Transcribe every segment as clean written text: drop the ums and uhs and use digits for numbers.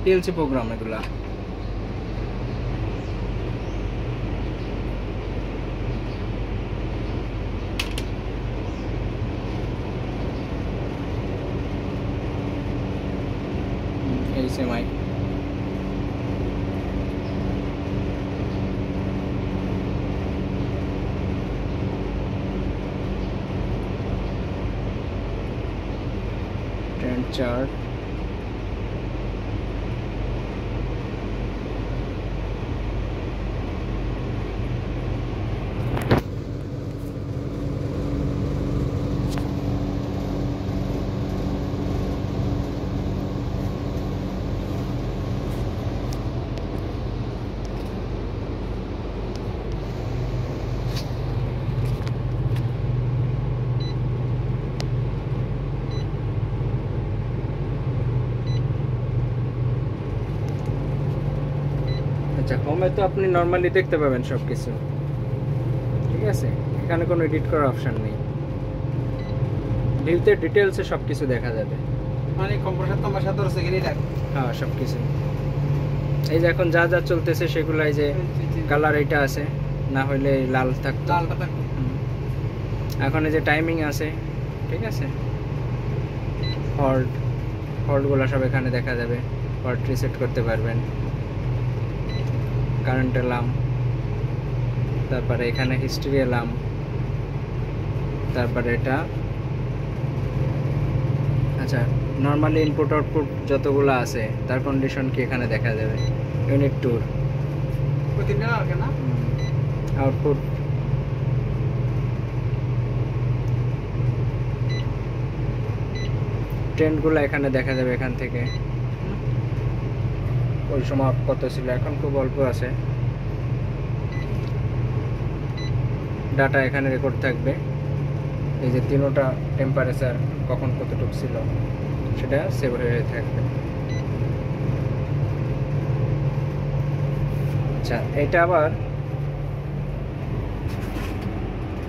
TLC programme এগুলা। HDMI trend chart, হোমে তো আপনি নরমালি দেখতে পাবেন সবকিছু, ঠিক আছে? এখানে কোনো এডিট করার অপশন নেই। ভিউতে ডিটেইলসে সবকিছু দেখা যাবে, মানে কম্প্রেসার তোমার সাথে আছে কিনা দেখো। হ্যাঁ সবকিছু। এই যে এখন যা যা চলতেছে সেগুলো, এই যে কালার এটা আছে, না হলে লাল থাকতো, লালটা থাকতো। এখন এই যে টাইমিং আছে, ঠিক আছে? ফল্টগুলো সব এখানে দেখা যাবে, ফল্ট রিসেট করতে পারবেন। কারেন্ট এলাম, তারপরে এখানে হিস্ট্রি এলাম, তারপরে এটা আচ্ছা নর্মালি ইনপুট আউটপুট যতগুলো আছে তার কন্ডিশন কি এখানে দেখা যাবে। ইউনিট ট্যুর, আউটপুট, ট্রেন্ডগুলো এখানে দেখা যাবে এখান থেকে। ওই সময় কত ছিল, এখন খুব অল্প আছে। ডাটা এখানে রেকর্ড থাকবে, এই যে তিনোটা টেম্পারেচার কখন কতটুকু ছিল সেটা সেভ হয়ে থাকবে। আচ্ছা এটা আবার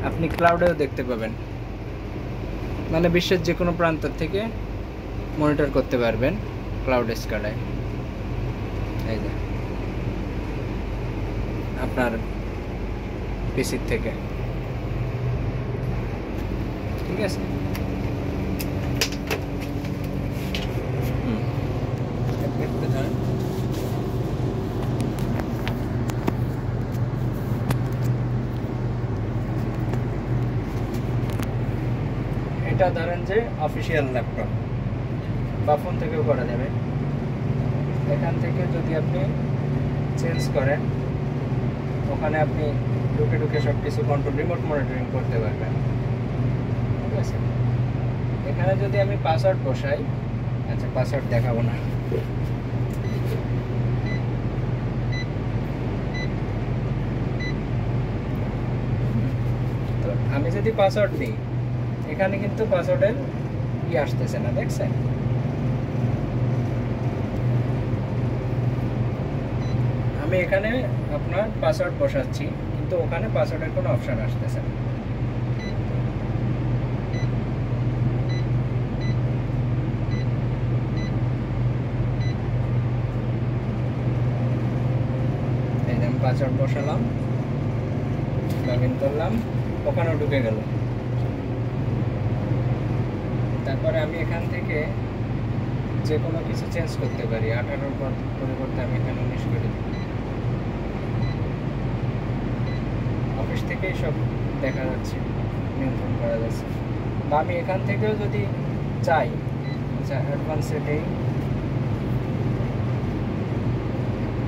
আপনি ক্লাউডেও দেখতে পাবেন, মানে বিশ্বের যে কোনো প্রান্ত থেকে মনিটর করতে পারবেন ক্লাউড স্কালায়। এই যে আপনার পিসির থেকে, ঠিক আছে? এটা ধরেন যে অফিসিয়াল ল্যাপটপ বা ফোন থেকেও করা যাবে। এখান থেকে যদি আপনি চেঞ্জ করেন, ওখানে আপনি ঢুকে ঢুকে সব কিছু কন্ট্রোল, রিমোট মনিটরিং করতে পারবেন, ঠিক আছে? এখানে যদি আমি পাসওয়ার্ড বসাই, আচ্ছা পাসওয়ার্ড দেখাবো না, তো আমি যদি পাসওয়ার্ড দিই, এখানে কিন্তু পাসওয়ার্ডের কি আসতেছে না, দেখছেন? আমি এখানে আপনার পাসওয়ার্ড বসাচ্ছি, কিন্তু ওখানে পাসওয়ার্ডের কোনো অপশন আসতেছে না। এই যে আমি পাসওয়ার্ড বসালাম, লগ ইন করলাম, ওখানেও ঢুকে গেল। তারপরে আমি এখান থেকে যে কোনো কিছু চেঞ্জ করতে পারি। 18 পরিবর্তে আমি এখানে 19 করে দিই। অফিস থেকেই সব দেখা যাচ্ছে, নিয়ন্ত্রণ করা যাচ্ছে। বা আমি এখান থেকেও যদি চাই, আচ্ছা অ্যাডভান্স সেটেই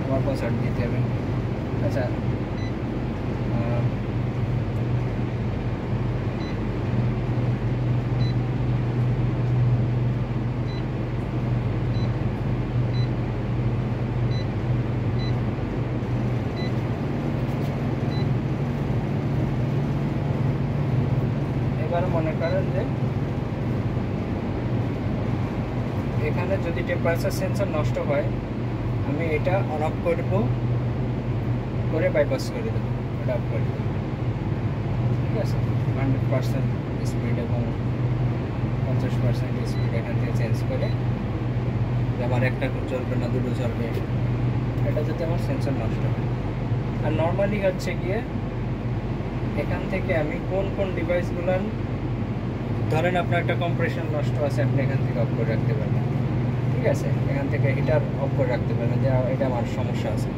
আমার পাসওয়ার্ড দিতে হবে। আচ্ছা এবার মনে করেন যে এখানে যদি টেম্পারেচার সেন্সর নষ্ট হয়, আমি এটা অন অফ করব, করে বাইপাস করে দেবো, এটা অফ করে দেবো, ঠিক আছে? 100% স্পিড এবং 50% স্পিড এখান থেকে চেঞ্জ করে যে আমার একটা চলবে না, দুটো চলবে, এটা যাতে আমার সেন্সর নষ্ট হয়। আর নর্মালি হচ্ছে গিয়ে এখান থেকে আমি কোন কোন ডিভাইসগুলো, ধরেন আপনার একটা কম্প্রেশন নষ্ট আছে, আপনি এখান থেকে অফ করে রাখতে পারবেন, ঠিক আছে? এখান থেকে হিটার অফ করে রাখতে পারবেন যে এটা আমার সমস্যা আছে।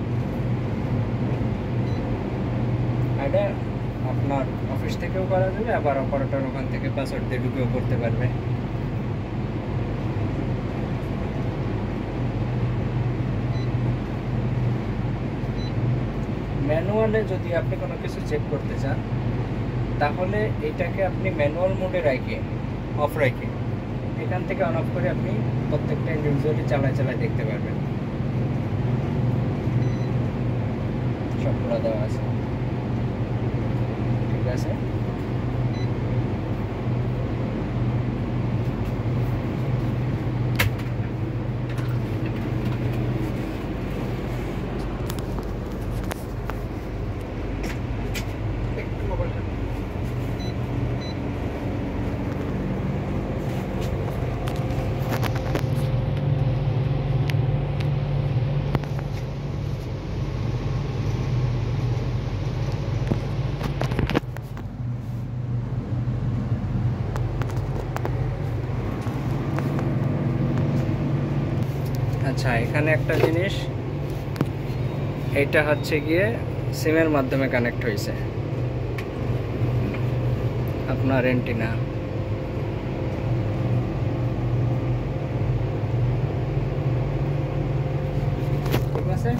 এটা আপনার অফিস থেকেও করা যাবে, আবার অপারেটর ওখান থেকে পাসওয়ার্ড দিয়ে ঢুকেও করতে পারবে। ম্যানুয়ালে যদি আপনি কোনো কিছু চেক করতে চান, তাহলে এটাকে আপনি ম্যানুয়াল মোডে রেখে অফ রেখে এখান থেকে অন অফ করে আপনি প্রত্যেকটা ইন্ডিভিজুয়ালি চালায় দেখতে পারবেন। সবগুলো দেওয়া আছে, ঠিক আছে? একটু মোবাইলটা আচ্ছা, এখানে একটা জিনিস, এইটা হচ্ছে গিয়ে সিমের মাধ্যমে কানেক্ট হয়েছে আপনার অ্যান্টেনা, ঠিক আছে?